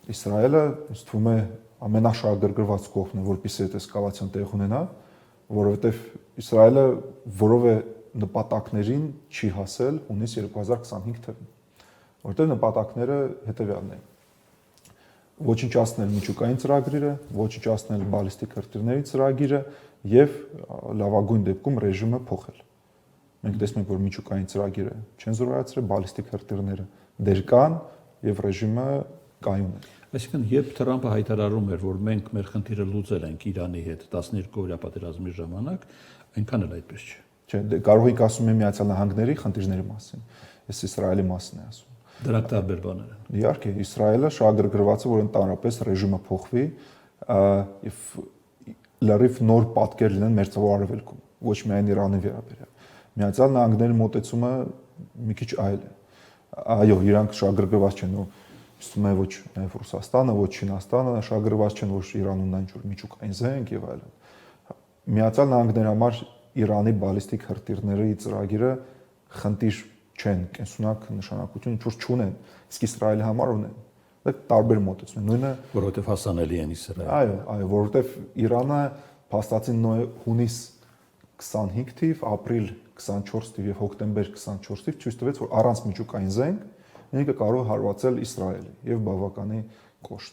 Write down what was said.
Իսրայելը ինձ թվում է ամենաշահագրգռված կողմն է, որպեսզի այդ էսկալացիան տեղ ունենա, որովհետև Իսրայելը որևէ նպատակներին չի հասել հունիս 2025 թվականին, որտեղ նպատակները հետևյալն են. ոչնչացնել միջուկային ծրագրերը, ոչնչացնել բալիստիկ հրթիռների ծրագիրը եւ լավագույն դեպքում ռեժիմը փոխել։ Մենք տեսնում ենք, որ միջուկային ծրագիրը չեն զորացրել, բալիստիկ հրթիռները դեր կան եւ ռեժիմը կայուն է։ Այսինքն, երբ Թրամփը հայտարարում էր, որ մենք մեր խնդիրը լուծել ենք Իրանի հետ 12-օրյա պատերազմի ժամանակ, այնքան էլ այդպես չէ։ Չէ, կարող եք ասում եմ Միացյալ Նահանգների խնդիրների մասին։ Ես Իսրայելի մասին եմ ասում։ Դրանք տարբեր բաներ են։ Իհարկե, Իսրայելը շահագրգռված է, որ ընդհանրապես ռեժիմը փոխվի եւ լրիվ նոր պատկեր լինեն Մերձավոր Արևելքում, ոչ միայն Իրանի վերաբերյալ։ Միացյալ Նահանգների մոտեցումը մի քիչ այլ է։ Այո, իրանք շահագրգռված չեն, ըստ ում ոչ նաև Ռուսաստանը, ոչ Չինաստանը շահագրգռված չեն, որ Իրանն ունի ինչ-որ միջուկային զենք եւ այլն։ Միացյալ Նահանգների համար Իրանի բալիստիկ հրթիռների ծրագիրը խնդիր չեն, կենսունակ նշանակություն ինչ-որ չունեն, իսկ Իսրայելի համար ունեն։ Դա տարբեր մոտեցում է։ Նույնը որովհետև հասանելի են Իսրայելին։ Այո, որովհետև Իրանը փաստացին հունիս 25 թիվ, ապրիլ 24 թիվ եւ հոկտեմբեր 24 թիվ ցույց տվեց, որ առանց միջուկային զենք ինքը կարող է հարվածել Իսրայելի եւ բավականի կոշտ։